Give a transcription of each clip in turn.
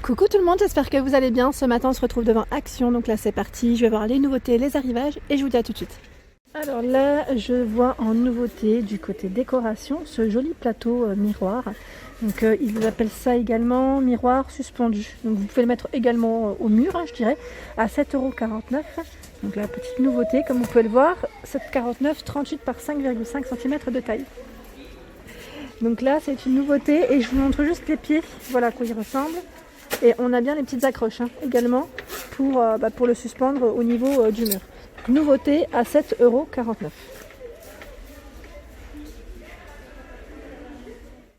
Coucou tout le monde, j'espère que vous allez bien. Ce matin on se retrouve devant Action, donc là c'est parti, je vais voir les nouveautés, les arrivages et je vous dis à tout de suite. Alors là je vois en nouveauté du côté décoration ce joli plateau miroir. Donc ils appellent ça également miroir suspendu. Donc vous pouvez le mettre également au mur, je dirais, à 7,49 €. Donc la petite nouveauté, comme vous pouvez le voir, 7,49 €, 38 par 5,5 cm de taille. Donc là c'est une nouveauté et je vous montre juste les pieds, voilà à quoi il ressemble. Et on a bien les petites accroches également pour le suspendre au niveau du mur. Donc, nouveauté à 7,49 €.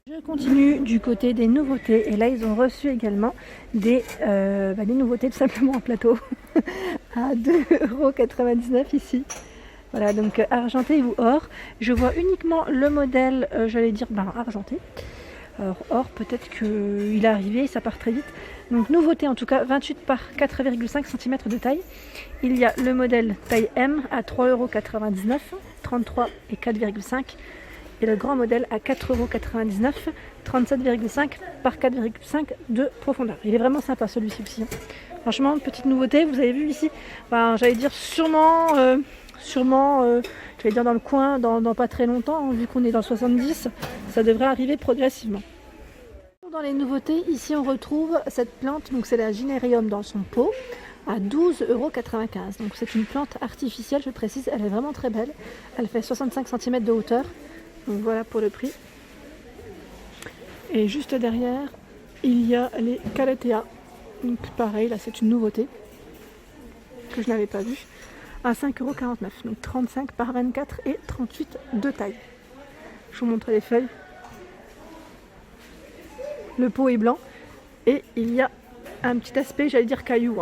Je continue du côté des nouveautés et là ils ont reçu également des nouveautés tout simplement en plateau à 2,99 € ici. Voilà, donc argenté ou or. Je vois uniquement le modèle, j'allais dire argenté. Alors or, peut-être qu'il est arrivé, ça part très vite. Donc nouveauté en tout cas, 28 par 4,5 cm de taille. Il y a le modèle taille M à 3,99 €, 33 et 4,5. Et le grand modèle à 4,99 €, 37,5 par 4,5 de profondeur. Il est vraiment sympa celui-ci aussi. Franchement, petite nouveauté, vous avez vu ici, j'allais dire sûrement j'allais dire dans le coin, dans pas très longtemps, vu qu'on est dans le 70, ça devrait arriver progressivement. Dans les nouveautés, ici on retrouve cette plante, donc c'est la Gynérium dans son pot, à 12,95 €. Donc c'est une plante artificielle, je précise, elle est vraiment très belle. Elle fait 65 cm de hauteur, donc voilà pour le prix. Et juste derrière, il y a les Calathea. Donc pareil, là c'est une nouveauté que je n'avais pas vue. À 5,49 €, donc 35 par 24 et 38 de taille. Je vous montre les feuilles. Le pot est blanc et il y a un petit aspect, j'allais dire caillou.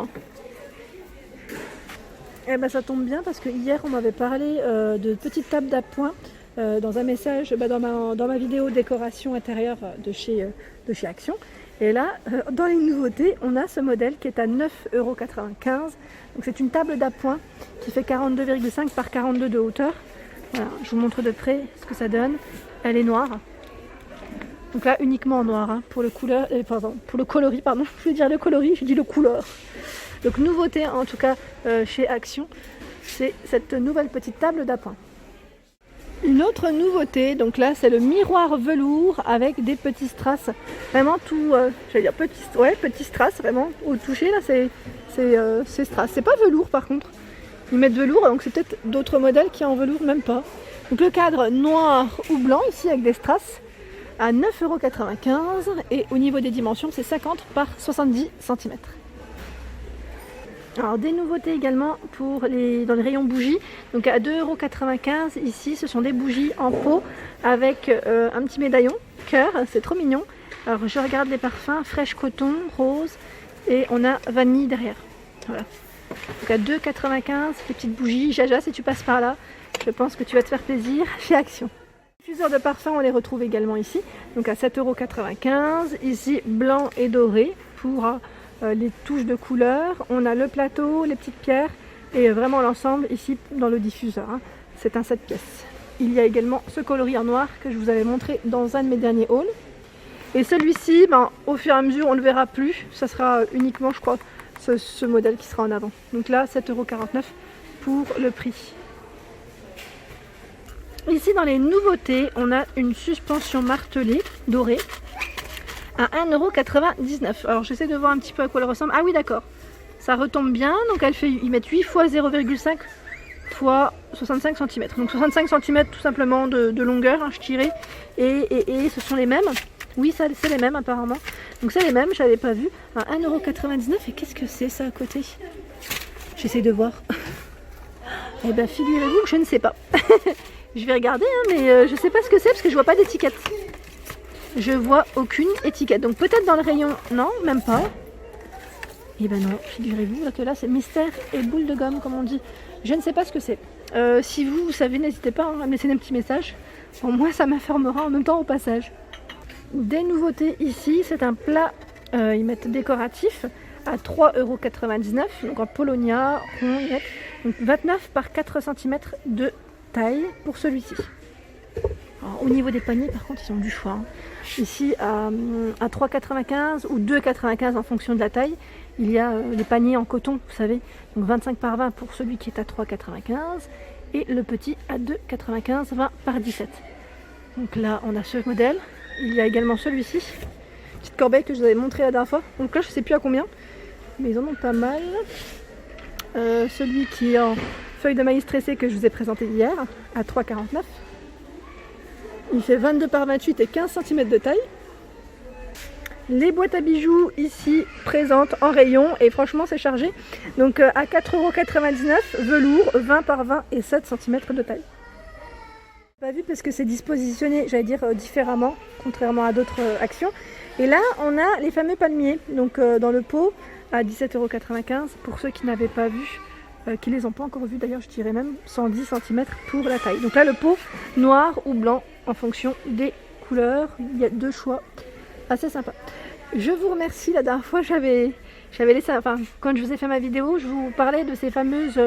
Et ça tombe bien parce que hier on m'avait parlé de petites tables d'appoint dans un message dans ma vidéo décoration intérieure de chez Action. Et là, dans les nouveautés, on a ce modèle qui est à 9,95 €. Donc c'est une table d'appoint qui fait 42,5 par 42 de hauteur. Voilà, je vous montre de près ce que ça donne. Elle est noire. Donc là uniquement en noir pour le coloris, pardon. Je voulais dire le coloris, je dis le couleur. Donc nouveauté en tout cas chez Action, c'est cette nouvelle petite table d'appoint. Une autre nouveauté, donc là c'est le miroir velours avec des petits strass, vraiment tout, j'allais dire petits strass vraiment au toucher là c'est strass, c'est pas velours par contre, ils mettent velours donc c'est peut-être d'autres modèles qui en velours même pas. Donc le cadre noir ou blanc ici avec des strass à 9,95 € et au niveau des dimensions c'est 50 par 70 cm. Alors des nouveautés également dans les rayons bougies, donc à 2,95 € ici ce sont des bougies en pot avec un petit médaillon, cœur, c'est trop mignon. Alors je regarde les parfums, fraîche coton, rose et on a vanille derrière. Voilà. Donc à 2,95 € les petites bougies, Jaja si tu passes par là, je pense que tu vas te faire plaisir chez Action. Les diffuseurs de parfums on les retrouve également ici, donc à 7,95 €, ici blanc et doré pour les touches de couleur, on a le plateau, les petites pierres et vraiment l'ensemble ici dans le diffuseur. C'est un 7 pièces. Il y a également ce coloris en noir que je vous avais montré dans un de mes derniers hauls. Et celui-ci, au fur et à mesure, on ne le verra plus. Ça sera uniquement, je crois, ce modèle qui sera en avant. Donc là, 7,49 € pour le prix. Ici, dans les nouveautés, on a une suspension martelée dorée à 1,99 €. Alors j'essaie de voir un petit peu à quoi elle ressemble. Ah oui d'accord, ça retombe bien, donc ils mettent 8 fois 0,5 fois 65 cm. Donc 65 cm tout simplement de longueur, je dirais. Et ce sont les mêmes. Oui, c'est les mêmes apparemment. Donc c'est les mêmes, je n'avais pas vu. À 1,99 € et qu'est-ce que c'est ça à côté? J'essaie de voir. Eh bien figurez-vous que je ne sais pas. Je vais regarder, mais je ne sais pas ce que c'est parce que je vois pas d'étiquette. Je vois aucune étiquette, donc peut-être dans le rayon, non, même pas. Et ben non, figurez-vous que là c'est mystère et boule de gomme comme on dit. Je ne sais pas ce que c'est. Si vous savez, n'hésitez pas à me laisser un petit message. Au moins ça m'informera en même temps au passage. Des nouveautés ici, c'est un plat, ils mettent décoratif à 3,99 €, donc en Polonia, rond, ils mettent donc 29 par 4 cm de taille pour celui-ci. Alors, au niveau des paniers, par contre, ils ont du choix. Hein. Ici, à 3,95 ou 2,95 en fonction de la taille, il y a les paniers en coton, vous savez. Donc 25 par 20 pour celui qui est à 3,95 et le petit à 2,95, 20 par 17. Donc là, on a ce modèle. Il y a également celui-ci. Petite corbeille que je vous avais montré la dernière fois. Donc là, je ne sais plus à combien, mais ils en ont pas mal. Celui qui est en feuille de maïs tressée que je vous ai présenté hier, à 3,49. Il fait 22 par 28 et 15 cm de taille. Les boîtes à bijoux ici présentes en rayon et franchement c'est chargé. Donc à 4,99 €, velours, 20 par 20 et 7 cm de taille. Pas vu parce que c'est dispositionné, j'allais dire différemment, contrairement à d'autres actions. Et là on a les fameux palmiers, donc dans le pot à 17,95 € pour ceux qui n'avaient pas vu. Qui les ont pas encore vus d'ailleurs, je dirais même 110 cm pour la taille. Donc là le pot noir ou blanc en fonction des couleurs, il y a deux choix assez sympa. Je vous remercie, la dernière fois j'avais laissé, enfin quand je vous ai fait ma vidéo, je vous parlais de ces fameuses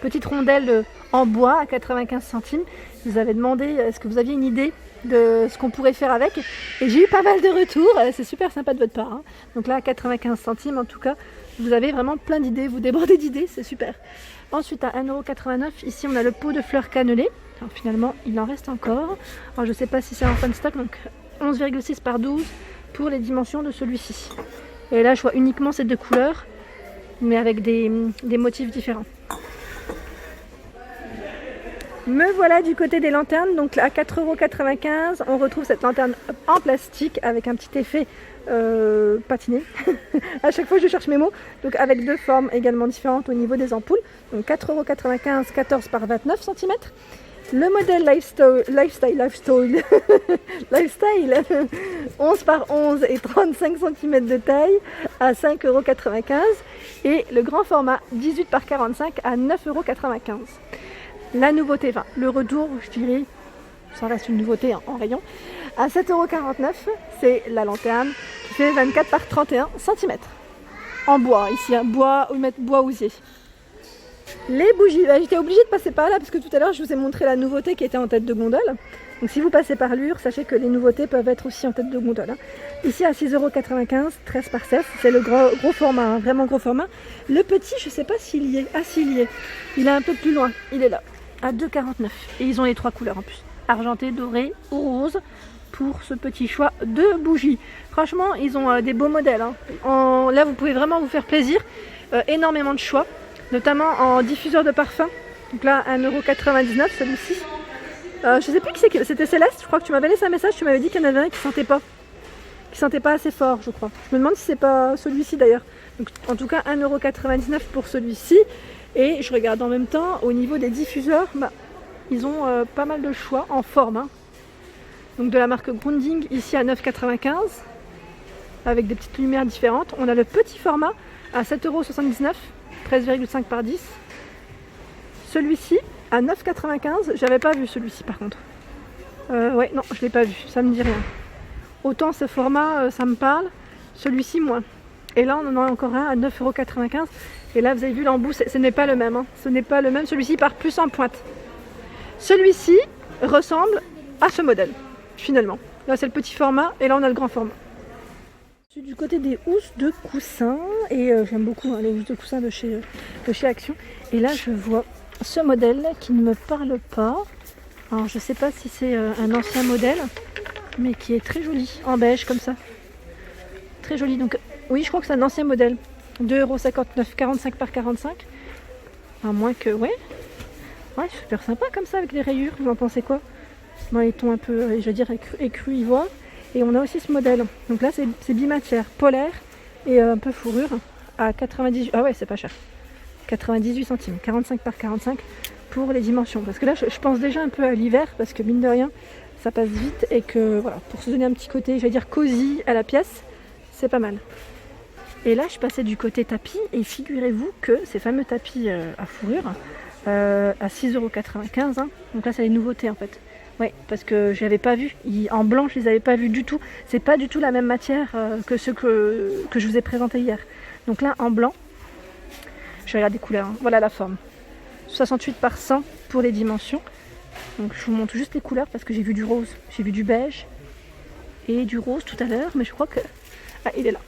petites rondelles en bois à 95 centimes. Je vous avais demandé est-ce que vous aviez une idée de ce qu'on pourrait faire avec et j'ai eu pas mal de retours, c'est super sympa de votre part. Hein. Donc là à 95 centimes en tout cas, vous avez vraiment plein d'idées, vous débordez d'idées, c'est super. Ensuite à 1,89 €, ici on a le pot de fleurs cannelées. Alors finalement il en reste encore. Alors je ne sais pas si c'est en fin stock, donc 11,6 par 12 pour les dimensions de celui-ci. Et là je vois uniquement ces deux couleurs, mais avec des motifs différents. Me voilà du côté des lanternes, donc à 4,95 €, on retrouve cette lanterne en plastique avec un petit effet patiné. À chaque fois je cherche mes mots, donc avec deux formes également différentes au niveau des ampoules. Donc 4,95 €, 14 par 29 cm. Le modèle Lifestyle 11 par 11 et 35 cm de taille à 5,95 € et le grand format 18 par 45 à 9,95 €. La nouveauté, enfin le retour, je dirais, ça reste une nouveauté en rayon, à 7,49 €, c'est la lanterne qui fait 24 par 31 cm. En bois, ici, hein, bois osier. Les bougies, j'étais obligée de passer par là parce que tout à l'heure je vous ai montré la nouveauté qui était en tête de gondole. Donc si vous passez par Lure, sachez que les nouveautés peuvent être aussi en tête de gondole. Hein. Ici à 6,95 €, 13 par 16, c'est le gros format, hein, vraiment gros format. Le petit, je ne sais pas s'il y est. Ah s'il y est. Il est un peu plus loin, il est là, à 2,49 €. Et ils ont les trois couleurs en plus. Argenté, doré ou rose pour ce petit choix de bougies. Franchement, ils ont des beaux modèles. Hein. Là, vous pouvez vraiment vous faire plaisir. Énormément de choix, notamment en diffuseur de parfum. Donc là, 1,99 € celui-ci. Je sais plus qui c'est, c'était Céleste. Je crois que tu m'avais laissé un message. Tu m'avais dit qu'il y en avait un qui sentait pas assez fort, je crois. Je me demande si c'est pas celui-ci d'ailleurs. Donc, en tout cas, 1,99 € pour celui-ci. Et je regarde en même temps au niveau des diffuseurs. Ils ont pas mal de choix en forme. Hein. Donc de la marque Grounding ici à 9,95 € avec des petites lumières différentes. On a le petit format à 7,79 €, 13,5 par 10. Celui-ci à 9,95 €. J'avais pas vu celui-ci par contre. Ouais, non, je l'ai pas vu. Ça me dit rien. Autant ce format, ça me parle. Celui-ci moins. Et là, on en a encore un à 9,95 €. Et là, vous avez vu l'embout, ce n'est pas le même. Hein. Ce n'est pas le même. Celui-ci part plus en pointe. Celui-ci ressemble à ce modèle, finalement. Là, c'est le petit format et là, on a le grand format. Je suis du côté des housses de coussins et j'aime beaucoup les housses de coussins de chez Action. Et là, je vois ce modèle qui ne me parle pas. Alors, je ne sais pas si c'est un ancien modèle, mais qui est très joli, en beige comme ça. Très joli. Donc, oui, je crois que c'est un ancien modèle. 2,59 €, 45 par 45. À moins que, ouais, super sympa comme ça avec les rayures. Vous en pensez quoi? Dans les tons un peu, je veux dire, écru ivoire. Et on a aussi ce modèle. Donc là, c'est bimatière, polaire et un peu fourrure à 98. Ah ouais, c'est pas cher. 98 centimes, 45 par 45 pour les dimensions. Parce que là, je pense déjà un peu à l'hiver parce que mine de rien, ça passe vite et que voilà, pour se donner un petit côté, je vais dire cosy à la pièce, c'est pas mal. Et là, je passais du côté tapis et figurez-vous que ces fameux tapis à fourrure à 6,95 €. Hein. Donc là, c'est les nouveautés en fait. Oui, parce que je n'avais pas vu. En blanc, je ne les avais pas vus du tout. C'est pas du tout la même matière que ceux que je vous ai présentés hier. Donc là, en blanc, je regarde les couleurs. Hein. Voilà la forme. 68 par 100 pour les dimensions. Donc je vous montre juste les couleurs parce que j'ai vu du rose, j'ai vu du beige et du rose tout à l'heure, mais je crois que... Ah, il est là,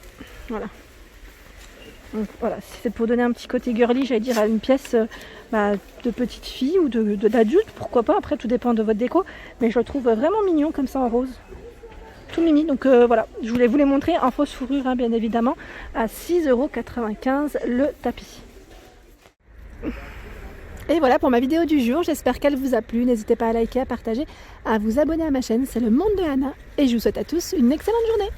voilà. Donc voilà, c'est pour donner un petit côté girly, j'allais dire, à une pièce de petite fille ou d'adulte, pourquoi pas, après tout dépend de votre déco, mais je le trouve vraiment mignon comme ça en rose. Tout mimi, donc voilà, je voulais vous les montrer en fausse fourrure, hein, bien évidemment, à 6,95 € le tapis. Et voilà pour ma vidéo du jour, j'espère qu'elle vous a plu, n'hésitez pas à liker, à partager, à vous abonner à ma chaîne, c'est le monde de Anna, et je vous souhaite à tous une excellente journée.